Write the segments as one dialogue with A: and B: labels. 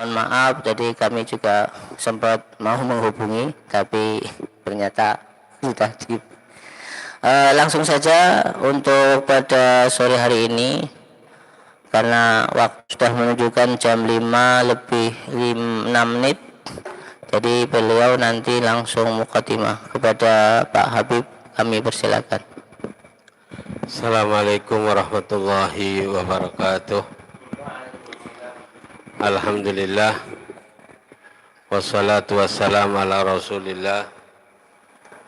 A: Mohon maaf, jadi kami juga sempat mau menghubungi, tapi ternyata sudah di. Langsung saja untuk pada sore hari ini, karena waktu sudah menunjukkan jam 5 lebih 6 menit, jadi beliau nanti langsung mukadimah. Kepada Pak Habib kami persilakan.
B: Assalamualaikum warahmatullahi wabarakatuh. Alhamdulillah, wassalatu wassalamu ala rasulillah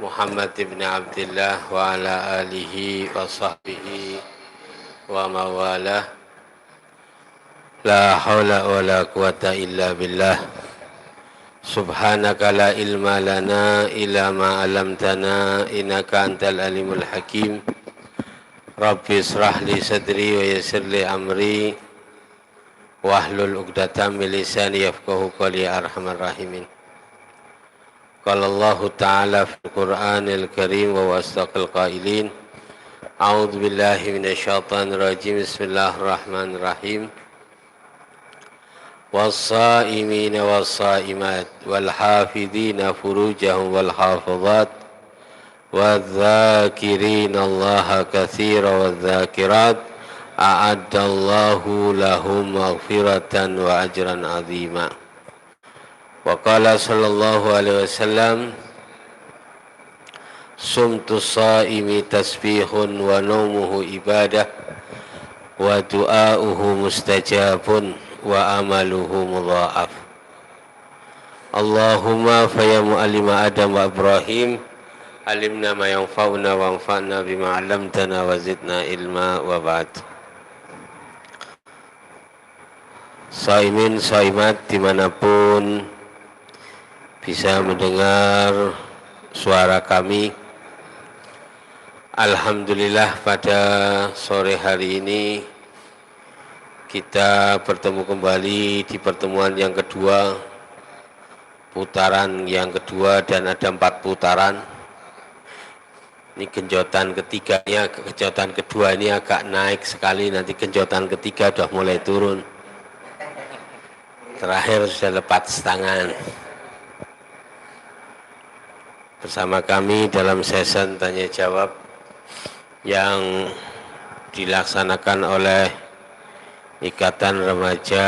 B: Muhammad ibn Abdillah wa ala alihi wa sahbihi wa mawalah. La hawla wa la quwata illa billah. Subhanaka la ilma lana illa ma alamtana innaka antal alimul hakim. Rabbi israh li sadri wa yassir li amri wahlul 'uqdatam min lisani yafqahu qawli arhamar rahimin. Qala Allah Ta'ala fil Qur'anil Karim wa wasdaqal qailin. A'udzu billahi minasyaitonir rajim. Bismillahirrahmanirrahim. Was-saimina was-saimat wal hafidhina furujahum wal hafizat wadh-dhakirina Allaha katsiran wadh-dhakirat a'addallahu lahum maghfiratan wa ajran 'azima. Wa qala sallallahu alaihi wasallam, sumtu shaimi tasbihun wa naumuhu ibadah wa du'auhu mustajabun wa amaluhu mudha'af. Allahumma faya mu'allima Adam wa Ibrahim, alimna ma yanfa'una wa anfa'na bima 'allamtana wa zidna ilma wa ba'd. Saimin saimat dimanapun bisa mendengar suara kami, alhamdulillah pada sore hari ini kita bertemu kembali di pertemuan yang kedua, putaran yang kedua, dan ada 4 putaran. Ini genjotan ketiganya, genjotan kedua ini agak naik sekali, nanti genjotan ketiga sudah mulai turun. Terakhir sudah lepas tangan. Bersama kami dalam sesi tanya jawab yang dilaksanakan oleh Ikatan Remaja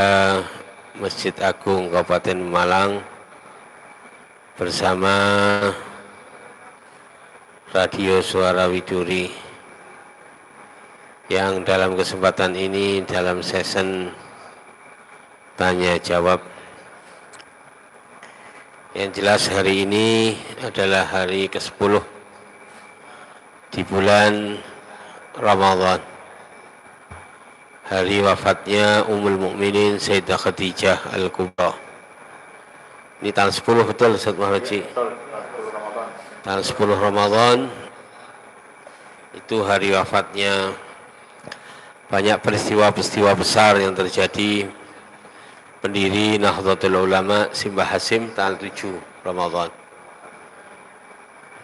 B: Masjid Agung Kabupaten Malang bersama Radio Suara Widuri, yang dalam kesempatan ini dalam sesi tanya jawab, yang jelas hari ini adalah hari ke-10 di bulan Ramadan, hari wafatnya Ummul Mukminin Sayyidah Khadijah Al-Kubra. Ini tanggal 10 betul Ustaz Muhammad Ji? Tanggal 10 Ramadan itu hari wafatnya. Banyak peristiwa-peristiwa besar yang terjadi. Pendiri Nahdlatul Ulama Simbah Hasim tanggal 7 Ramadan.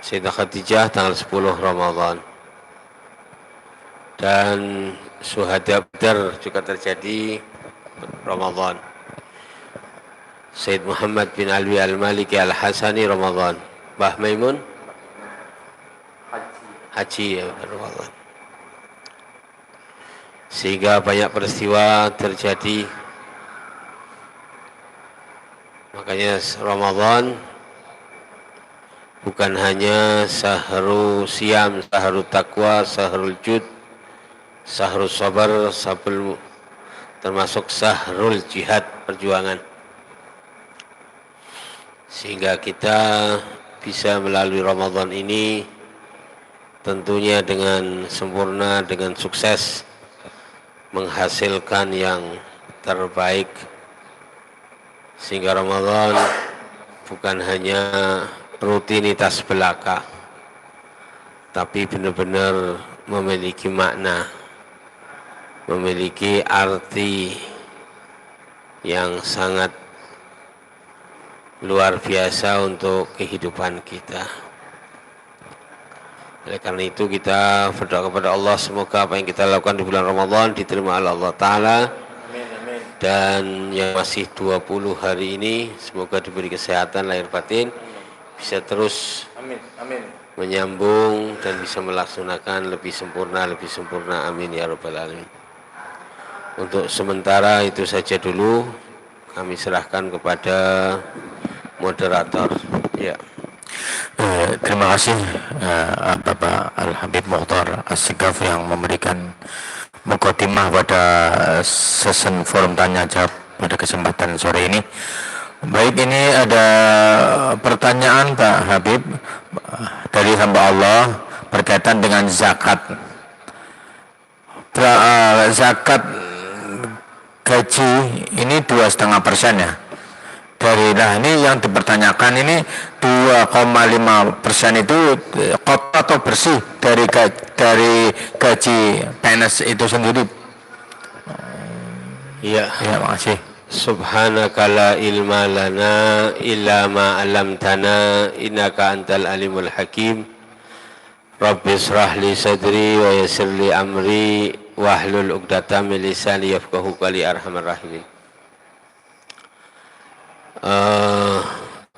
B: Sayyidah Khadijah tanggal 10 Ramadan. Dan Syuhada Badar juga terjadi Ramadan. Sayyid Muhammad bin Alwi Al-Maliki Al-Hasani Ramadan. Mbah Maimun Haji ya, Ramadan. Sehingga banyak peristiwa terjadi. Makanya Ramadan bukan hanya sahrul siam, sahrul taqwa, sahrul jud, sahrul sabar, termasuk sahrul jihad, perjuangan. Sehingga kita bisa melalui Ramadan ini tentunya dengan sempurna, dengan sukses, menghasilkan yang terbaik. Sehingga Ramadan bukan hanya rutinitas belaka, tapi benar-benar memiliki makna, memiliki arti yang sangat luar biasa untuk kehidupan kita. Oleh karena itu kita berdoa kepada Allah, semoga apa yang kita lakukan di bulan Ramadan diterima oleh Allah Ta'ala. dan yang masih 20 hari ini semoga diberi kesehatan lahir batin, bisa terus menyambung dan bisa melaksanakan lebih sempurna, amin ya rabbal alamin. Untuk sementara itu saja dulu, kami serahkan kepada moderator. Ya.
C: Terima kasih Bapak Al-Habib Mukhtar As-Segaf yang memberikan mukadimah pada sesi forum tanya jawab pada kesempatan sore ini. Baik, ini ada pertanyaan Pak Habib dari hamba Allah berkaitan dengan zakat. Zakat gaji ini 2,5% ya. Nah ini yang dipertanyakan ini 2,5% itu kotor atau bersih dari gaji PNS itu sendiri?
B: Ya.
C: Ya, makasih.
B: Subhanaka la ilma lana illa ma 'allamtana innaka antal alimul hakim. Rabbi israh li sadri wa yassir li amri wahlul 'uqdatam min lisani yafqahu qawli arhamar rahimin.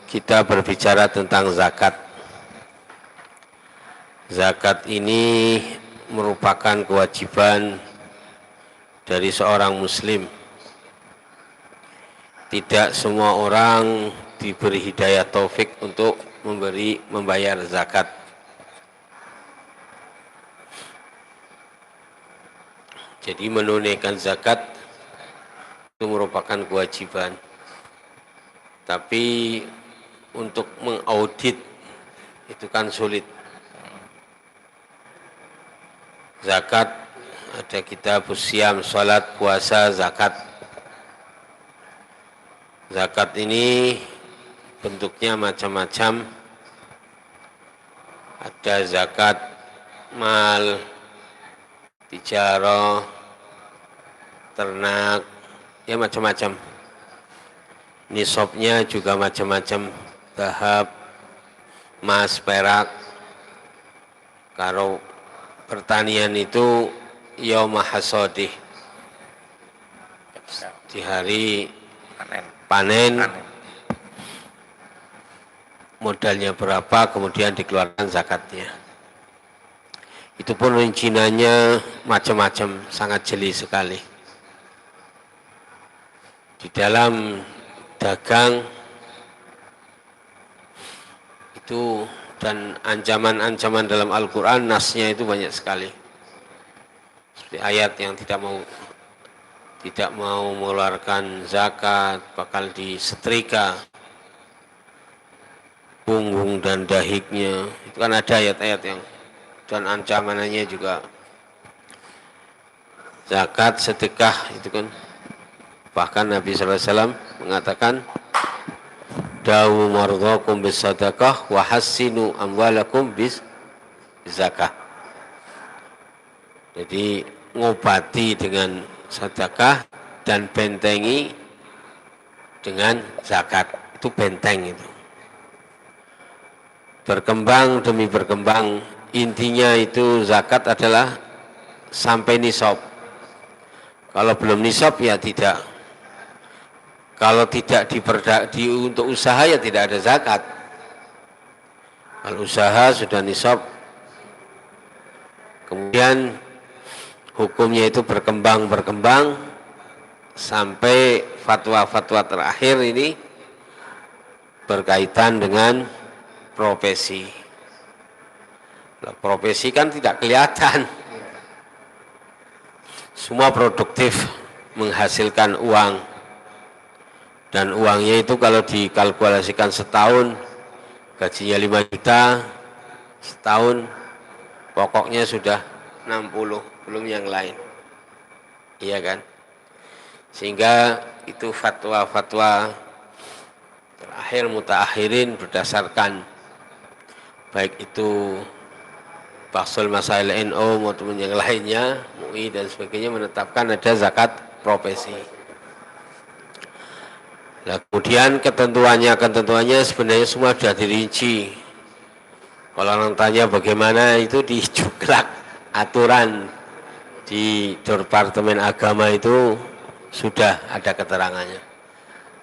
B: Kita berbicara tentang zakat. Zakat ini merupakan kewajiban dari seorang muslim. Tidak semua orang diberi hidayah taufik untuk membayar zakat. Jadi menunaikan zakat itu merupakan kewajiban. Tapi untuk mengaudit itu kan sulit. Zakat ada kitab siam, salat, puasa, zakat. Zakat ini bentuknya macam-macam. Ada zakat mal, tijarah, ternak, ya macam-macam. Nisabnya juga macam-macam, tahap, emas, perak. Kalau pertanian itu yaum hasadih, di hari panen, modalnya berapa, kemudian dikeluarkan zakatnya. Itu pun rinciannya macam-macam, sangat jeli sekali. Di dalam dagang itu dan ancaman-ancaman dalam Al-Quran, nasnya itu banyak sekali. Seperti ayat yang tidak mau mengeluarkan zakat, bakal disetrika punggung dan dahiknya. Itu kan ada ayat-ayat yang, dan ancamannya juga zakat, sedekah itu kan. Bahkan Nabi SAW mengatakan, dawu mardhakum bis sadaqah wa hassinu amwalakum bis zakah. Jadi ngobati dengan sedekah dan bentengi dengan zakat. Itu benteng itu. Berkembang demi berkembang, intinya itu zakat adalah sampai nisab. Kalau belum nisab ya tidak. Kalau tidak untuk usaha ya tidak ada zakat. Kalau usaha sudah nisab, kemudian hukumnya itu berkembang sampai fatwa-fatwa terakhir ini berkaitan dengan profesi. Profesi kan tidak kelihatan. Semua produktif menghasilkan uang. Dan uangnya itu kalau dikalkulasikan setahun, gajinya 5 juta, setahun pokoknya sudah 60, belum yang lain. Iya kan? Sehingga itu fatwa-fatwa terakhir mutaakhirin berdasarkan baik itu Bahsul Masail NU maupun yang lainnya, MUI dan sebagainya menetapkan ada zakat profesi. Nah, kemudian ketentuannya sebenarnya semua sudah dirinci. Kalau orang tanya bagaimana, itu dijuklak aturan di Departemen Agama itu sudah ada keterangannya.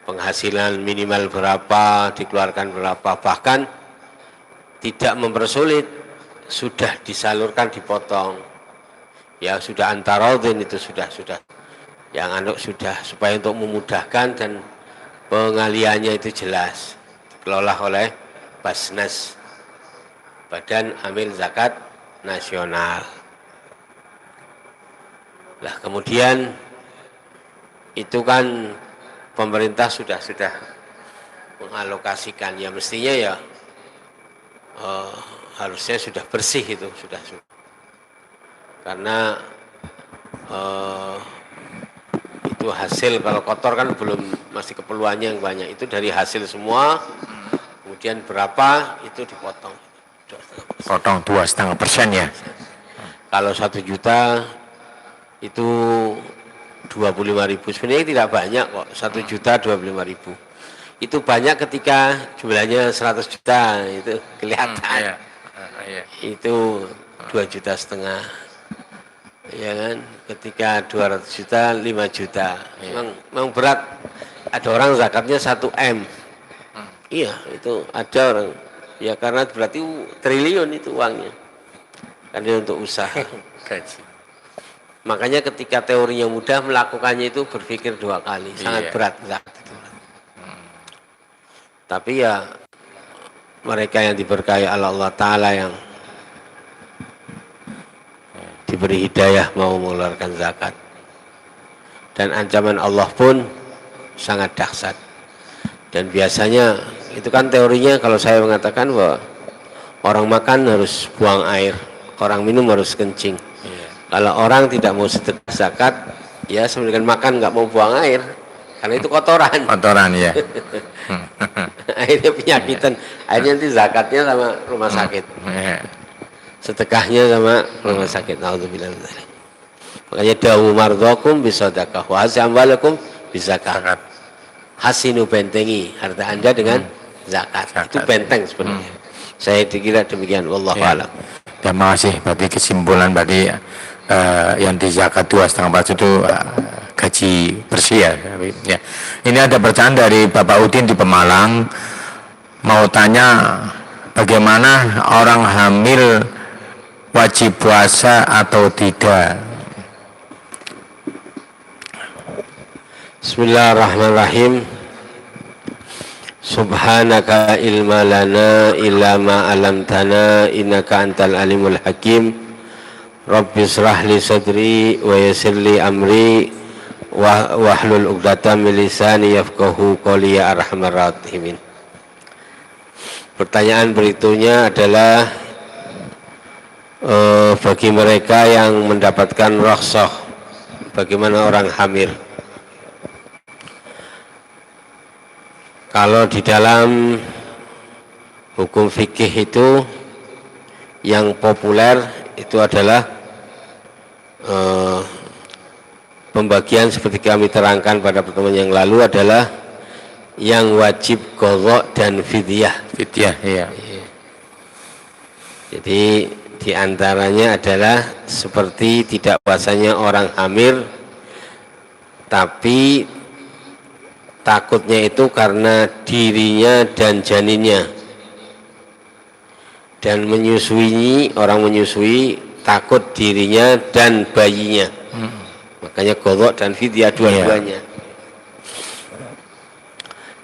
B: Penghasilan minimal berapa, dikeluarkan berapa, bahkan tidak mempersulit, sudah disalurkan, dipotong. Ya sudah antarodin itu sudah yang anak sudah, supaya untuk memudahkan dan pengaliannya itu jelas dikelola oleh Basnas, Badan Amil Zakat Nasional. Lah kemudian itu kan pemerintah sudah mengalokasikan, ya mestinya ya harusnya sudah bersih itu sudah. Karena itu hasil, kalau kotor kan belum, masih keperluannya yang banyak, itu dari hasil semua, kemudian berapa itu dipotong.
C: Potong 2,5% ya.
B: Kalau 1 juta itu 25.000, sebenarnya tidak banyak kok, 1 juta 25.000. Itu banyak ketika jumlahnya 100 juta, itu kelihatan. Itu 2,5 juta. Ya kan, ketika 200 juta, 5 juta. Memang berat. Ada orang zakatnya 1 M. Iya, itu ada orang. Ya karena berarti triliun itu uangnya. Karena untuk usaha. Makanya ketika teorinya mudah, melakukannya itu berpikir 2 kali. Sangat berat zakat itu. Tapi ya mereka yang diberkahi Allah Ta'ala, yang diberi hidayah mau mengeluarkan zakat, dan ancaman Allah pun sangat dahsyat. Dan biasanya itu kan teorinya, kalau saya mengatakan bahwa orang makan harus buang air, orang minum harus kencing. Kalau orang tidak mau sedekah zakat, ya sebenarnya makan nggak mau buang air, karena itu kotoran.
C: Kotoran ya.
B: Akhirnya penyakitan, akhirnya nanti zakatnya sama rumah sakit, sedekahnya sama rumah sakit. Naudzubillah. Makanya dawu mardhakum bisadaqah wa amwalakum bizakat. Hasinu bentengi harta Anda dengan zakat. Itu benteng sebenarnya. Saya dikira demikian, wallahu a'lam.
C: Terima kasih. Berarti kesimpulan berarti yang di zakat 2,5% itu gaji bersih ya. Ini ada pertanyaan dari Bapak Udin di Pemalang, mau tanya bagaimana orang hamil wajib puasa atau tidak.
B: Bismillahirrahmanirrahim. Subhanaka ilma lana illa ma 'allamtana innaka antal alimul hakim. Rabbi shrah li sadri wa yassir li amri wahlul 'uqdatam min lisani yafqahu qawli ya arhamar rahimin. Pertanyaan berikutnya adalah bagi mereka yang mendapatkan rukhsah, bagaimana orang hamil? Kalau di dalam hukum fikih itu yang populer itu adalah pembagian seperti kami terangkan pada pertemuan yang lalu, adalah yang wajib qadha dan fidyah.
C: Fidyah, iya.
B: Jadi diantaranya adalah seperti tidak puasanya orang hamil, tapi takutnya itu karena dirinya dan janinnya, dan menyusui, orang menyusui takut dirinya dan bayinya. Makanya qadha dan fidyah dua-duanya.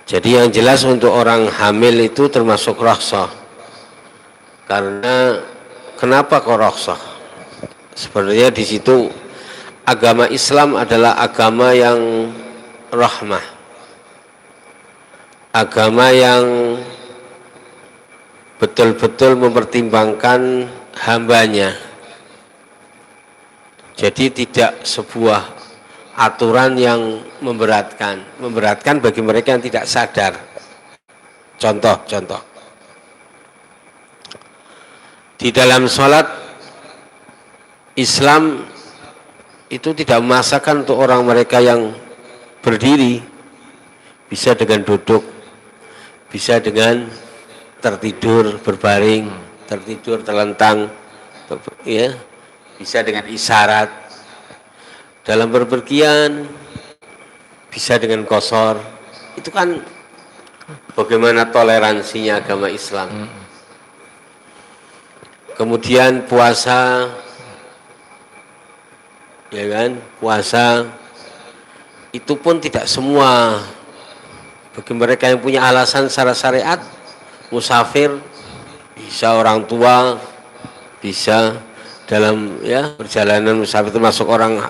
B: Jadi yang jelas untuk orang hamil itu termasuk rukhsah. Karena kenapa kok rukhsah? Sebenarnya di situ agama Islam adalah agama yang rahmah, agama yang betul-betul mempertimbangkan hambanya. Jadi tidak sebuah aturan yang memberatkan bagi mereka yang tidak sadar. Contoh di dalam sholat Islam itu tidak memaksakan untuk orang mereka yang berdiri, bisa dengan duduk, bisa dengan tertidur berbaring, tertidur terlentang, ya, bisa dengan isyarat. Dalam berpergian bisa dengan kosor. Itu kan bagaimana toleransinya agama Islam. Kemudian puasa, ya kan, puasa itu pun tidak semua. Bagi mereka yang punya alasan secara syariat, musafir, bisa orang tua, bisa dalam ya perjalanan musafir, termasuk orang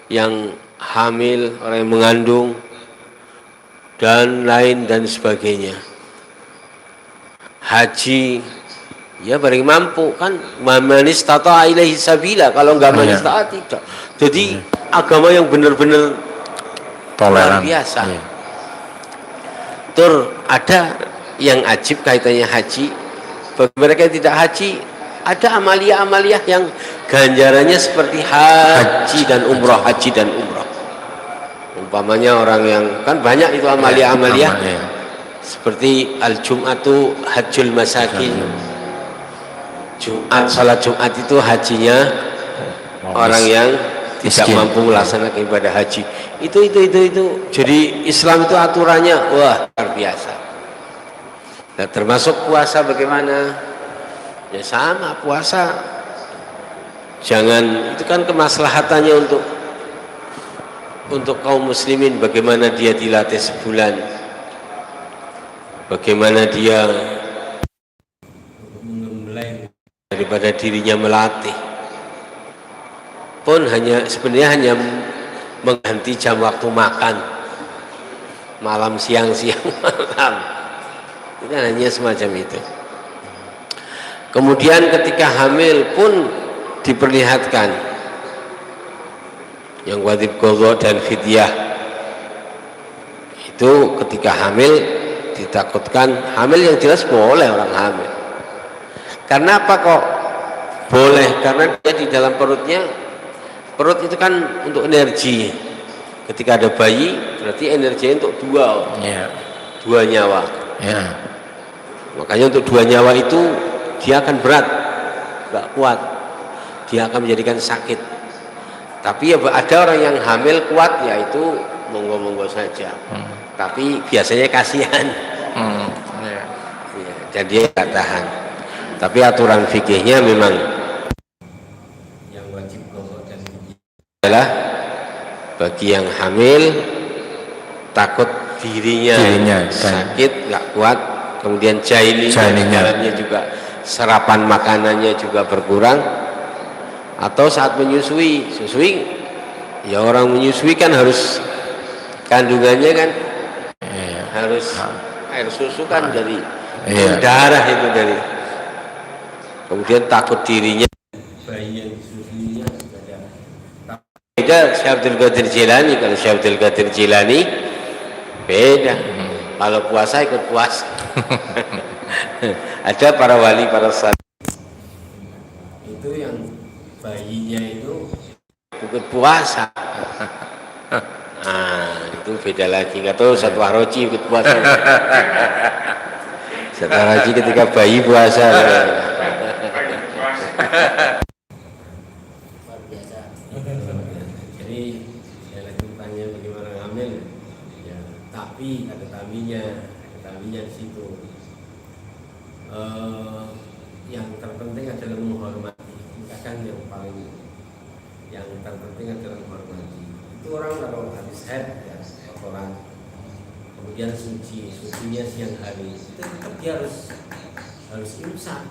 B: yang hamil, orang yang mengandung, dan lain dan sebagainya. Haji, ya bareng mampu kan, man istata'a ilaihi sabila, kalau enggak man istata'a tidak. Jadi agama yang benar-benar luar biasa. Tur ada yang ajib kaitannya haji. Bagi mereka yang tidak haji, ada amalia-amalia yang ganjarannya seperti haji dan umroh, haji dan umroh. Umpamanya orang yang kan banyak itu amalia-amalia, seperti al-jum'atu hajjul masakin. Jumat, salat Jumat itu hajinya orang yang tidak mampu melaksanakan ibadah haji. Itu. Jadi Islam itu aturannya wah luar biasa. Nah, termasuk puasa bagaimana? Ya sama, puasa. Jangan, itu kan kemaslahatannya untuk kaum muslimin, bagaimana dia dilatih sebulan. Bagaimana dia mengembleng daripada dirinya melatih. Pun sebenarnya hanya mengganti jam waktu makan, malam siang malam, itu kan hanya semacam itu. Kemudian ketika hamil pun diperlihatkan yang wajib qadha dan fidyah. Itu ketika hamil ditakutkan, hamil yang jelas boleh orang hamil. Karena apa kok boleh? Karena dia di dalam perutnya, perut itu kan untuk energi. Ketika ada bayi berarti energinya untuk dua nyawa. Makanya untuk dua nyawa itu dia akan berat, nggak kuat, dia akan menjadikan sakit. Tapi ya ada orang yang hamil kuat, ya itu monggo-monggo saja. Tapi biasanya kasihan, dan dia nggak tahan. Tapi aturan fikihnya memang yang wajib adalah bagi yang hamil, takut dirinya sakit, nggak kuat, kemudian dalamnya juga serapan makanannya juga berkurang, atau saat susui ya orang menyusui kan harus kandungannya kan harus air susu kan dari darah itu dari, kemudian takut dirinya bayi yang disusuinya beda. Syekh Abdul Qadir Jilani, kalau Syekh Abdul Qadir Jilani beda, kalau puasa ikut puasa. Ada para wali, para salih itu yang bayinya itu ikut puasa. Nah, itu beda lagi. Nggak tahu satu Haroji ikut puasa. Satu Haroji ketika bayi puasa. Jadi saya lagi tanya bagaimana hamil. Ya, tapi ada tabinya di situ. Yang terpenting adalah menghormati. Kadang yang terpenting adalah menghormati. Itu orang kalau habis haid ya kotoran, kemudian sucinya siang hari, itu tetap dia harus imsak.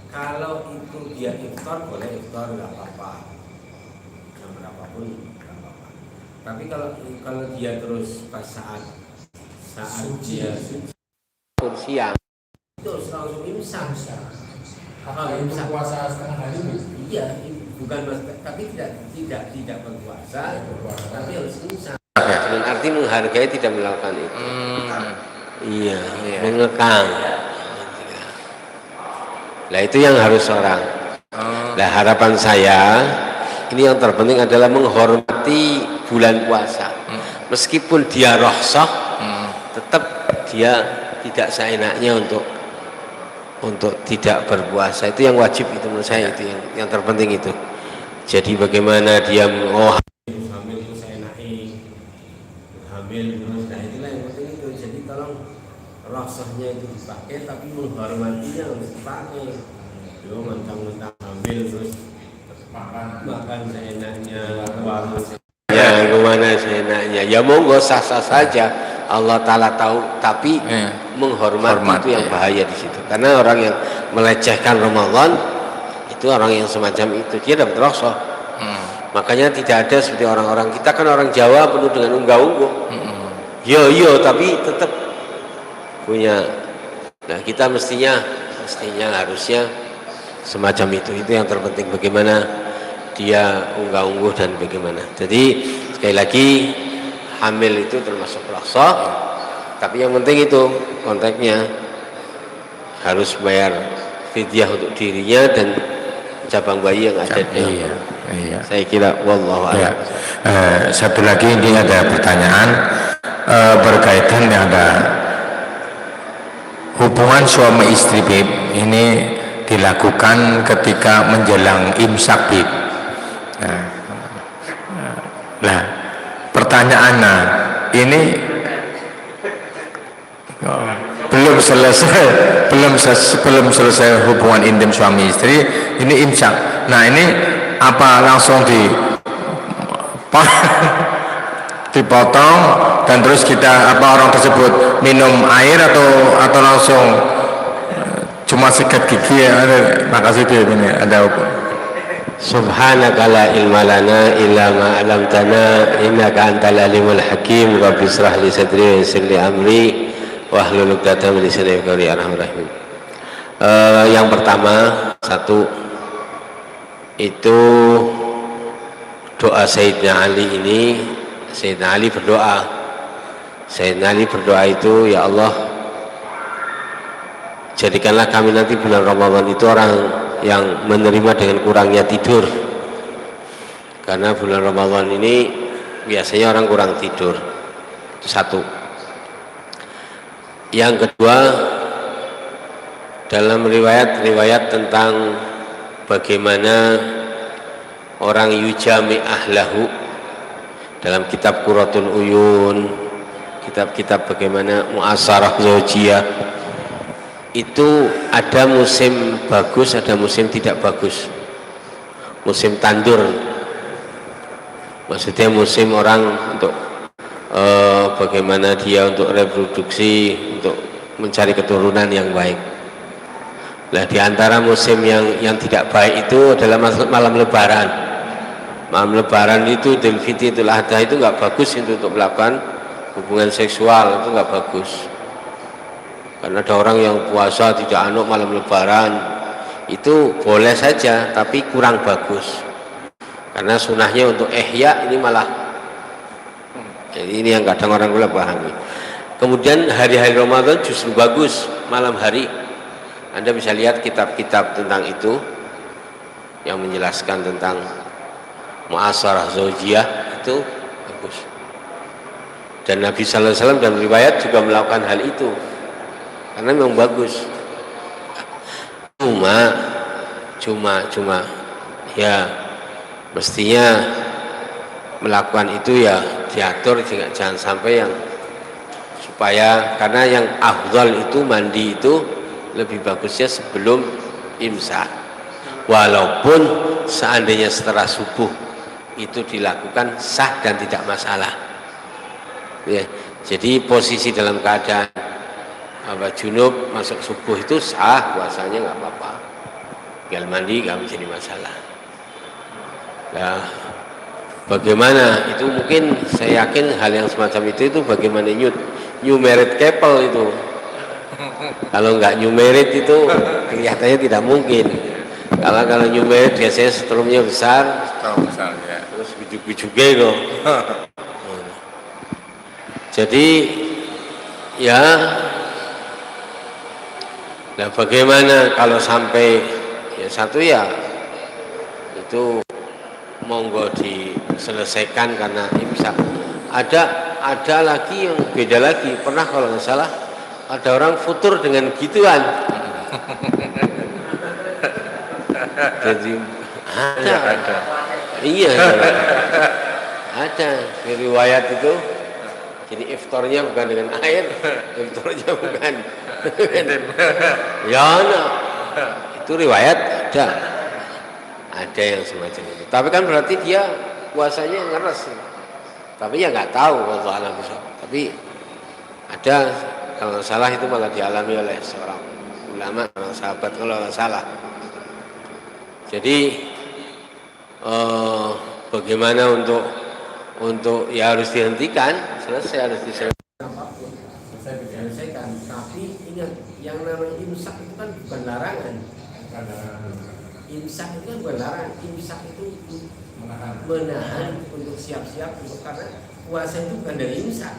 B: Kalau itu dia iftar, boleh iftar, nggak apa-apa, jam berapapun nggak apa-apa. Tapi kalau dia terus pas saat dia siang itu harus langsung imsak.
D: Apa itu puasa setengah hari?
B: Iya, bukan tapi tidak berpuasa, tapi harus imsak. Dengan arti menghargai, tidak melakukan itu. Iya, mengekang. Nah itu yang harus orang. Nah harapan saya ini yang terpenting adalah menghormati bulan puasa. Meskipun dia rohsoh, tetap dia tidak seenaknya untuk tidak berpuasa. Itu yang wajib, itu menurut saya itu yang terpenting itu. Jadi bagaimana dia hamil itu saya naik hamil terus, nah itulah yang penting itu. Jadi tolong rasanya itu dipakai tapi menghormatinya harus dipakai. Yo mentang-mentang hamil terus makan seenaknya, warung ya kemana seenaknya, ya monggo sah-sah saja, Allah Ta'ala tahu, tapi menghormati itu yang bahaya di situ. Karena orang yang melecehkan Ramadan itu orang yang semacam itu, dia dapat rasa. Makanya tidak ada seperti orang-orang kita, kan orang Jawa penuh dengan unggah-ungguh. Yo tapi tetap punya. Nah kita mestinya harusnya semacam itu yang terpenting, bagaimana dia unggah-ungguh dan bagaimana. Jadi sekali lagi hamil itu termasuk rasa, tapi yang penting itu konteksnya harus bayar fidyah untuk dirinya dan cabang bayi yang ada di dalam.
C: Iya.
B: Saya kira wallahu a'lam.
C: Satu lagi ini ada pertanyaan berkaitan dengan ada hubungan suami istri Bib, ini dilakukan ketika menjelang imsak Bib. Nah, pertanyaannya ini belum selesai hubungan intim suami istri, ini imsak. Nah ini apa langsung dipotong dan terus kita orang tersebut minum air atau langsung cuma sikat gigi ya? Makasih ini ada.
B: Subhanaka la ilma lana illa ma 'allamtana innaka antal alimul hakim. Rabbi shrah li sadri wa yassir li amri wahlul 'uqdatam min lisani yafqahu qawli. Arhamar-rahim. Yang pertama, satu itu doa Sayyidina Ali ini. Sayyidina Ali berdoa itu, ya Allah, jadikanlah kami nanti bulan Ramadan itu orang yang menerima dengan kurangnya tidur, karena bulan Ramadan ini biasanya orang kurang tidur. Itu satu. Yang kedua, dalam riwayat tentang bagaimana orang yujami ahlahu dalam kitab Qurratul Uyun, kitab-kitab bagaimana muasarah zaujiyah, itu ada musim bagus, ada musim tidak bagus. Musim tandur, maksudnya musim orang untuk bagaimana dia untuk reproduksi, untuk mencari keturunan yang baik. Nah, di antara musim yang tidak baik itu adalah malam Lebaran. Malam Lebaran itu, Idul Fitri, Idul Adha itu nggak bagus itu untuk melakukan hubungan seksual, itu nggak bagus. Karena ada orang yang puasa tidak malam Lebaran, itu boleh saja tapi kurang bagus. Karena sunahnya untuk ihya ini malah, jadi ini yang kadang orang boleh pahami. Kemudian hari-hari Ramadan justru bagus malam hari. Anda bisa lihat kitab-kitab tentang itu yang menjelaskan tentang muasarah zaujiyah, itu bagus. Dan Nabi sallallahu alaihi wasallam dalam riwayat juga melakukan hal itu karena memang bagus. Cuma ya mestinya melakukan itu ya diatur, jangan sampai yang supaya, karena yang afdal itu mandi itu lebih bagusnya sebelum imsak, walaupun seandainya setelah subuh itu dilakukan sah dan tidak masalah ya. Jadi posisi dalam keadaan junub masuk subuh itu sah, puasanya nggak apa-apa, tinggal mandi nggak menjadi masalah. Nah, bagaimana itu, mungkin saya yakin hal yang semacam itu bagaimana new married couple itu. Kalau nggak new married itu kelihatannya tidak mungkin. Kalau new married biasanya setrumnya besar ya. Terus bujuk-bujuknya itu. Jadi ya, nah bagaimana kalau sampai ya satu ya itu monggo diselesaikan karena imsak. Ada lagi yang beda lagi. Pernah kalau nggak salah ada orang futur dengan gituan. Jadi ada. Iya. Ada di riwayat itu. Jadi iftarnya bukan dengan air, iftarnya bukan. Ya, nah. Itu riwayat ada. Ada yang semacam itu. Tapi kan berarti dia puasanya ngeres. Tapi ya nggak tahu kalau alam besok. Tapi ada, kalau nggak salah itu malah dialami oleh seorang ulama, seorang sahabat kalau nggak salah. Jadi bagaimana untuk ya harus dihentikan, selesai, harus diselesaikan.
E: Apapun saya diselesaikan. Tapi ingat, yang namanya imsak itu kan bukan larangan. Imsak itu kan bukan larangan. Imsak itu menahan untuk siap-siap untuk, karena puasa itu bukan dari imsak.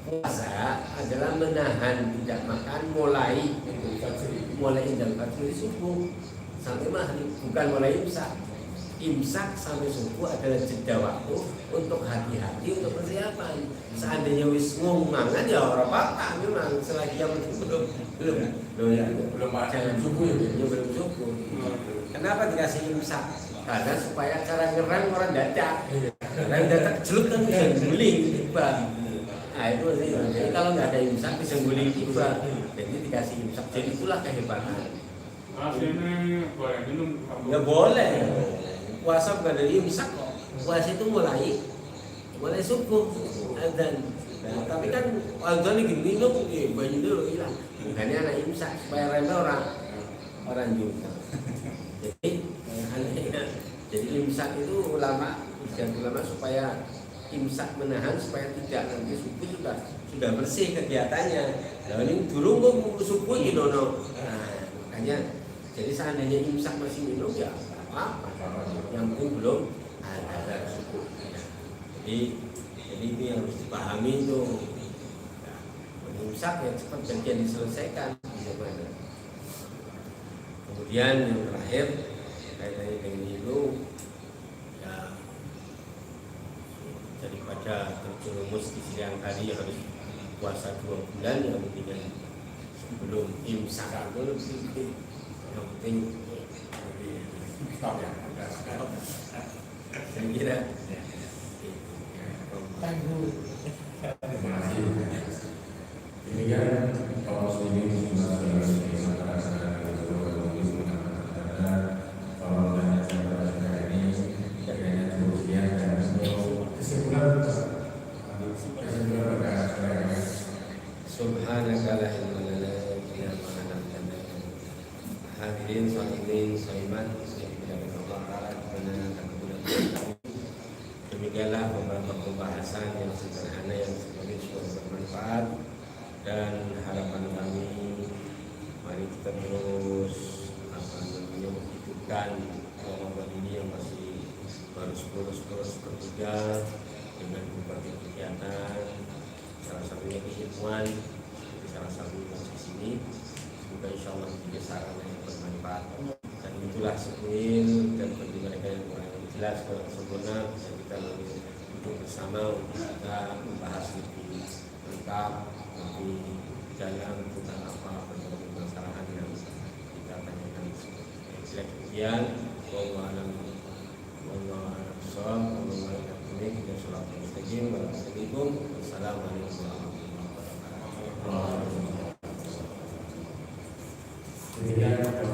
E: Puasa adalah menahan tidak makan mulai Idul Fitri subuh sampai maghrib, bukan mulai imsak. Imsak sampai subuh adalah jeda waktu untuk hati-hati untuk persiapan. Seandainya wis mangan ya ora apa-apa, memang selagi yang belum jangan subuh ya belum subuh. Kenapa dikasih imsak? Karena supaya cara ngerang orang dadak. Orang dadak jelek kan bisa guling tiba. Nah itu sih. Jadi kalau nggak ada imsak bisa guling tiba. Jadi dikasih imsak. Jadi itulah kehebatan.
D: Ini boleh minum?
E: Ya boleh. Puasa bukan dari imsak kok. Puasa itu mulai subuh azan. Nah, tapi kan azan ini minum, banyak dulu hilang. Makanya anak imsak supaya remeh orang juga. Jadi imsak itu ulama supaya imsak menahan supaya tidak nanti subuh sudah bersih kegiatannya. Nah ini dulu subuh gitu no. Nah, makanya jadi seandainya imsak masih minum ya apa? Yang penting belum ada subuh. Jadi itu yang harus dipahami itu. Nah, imsak ya cepat bagian diselesaikan. Kemudian yang terakhir kaitannya dengan itu ya, daripada terjerumus di siang hari harus puasa 2 bulan, yang penting sebelum imsak itu lebih yang penting
D: Stop ya.
E: saya kira
D: Terima kasih. Demikian kaum muslimin
E: subhanaka la ilma lana illa ma 'allamtana. Hadirin shaimin shaimat demikianlah beberapa pembahasan yang sederhana yang semoga bermanfaat, dan harapan kami mari kita terus menghidupkan Ramadan ini yang masih baru 10 bertiga dengan berbagai kegiatan, salah satunya keilmuan, salah satu di sini. Semoga insya Allah menjadi sarana yang bermanfaat, dan itulah sebuah dan bagi mereka yang kurang jelas kurang sempurna bisa kita duduk bersama untuk kita membahas lebih lengkap, lebih jalan tentang apa berbagai permasalahan yang kita tanyakan. Sekian, Wassalamualaikum warahmatullahi wabarakatuh.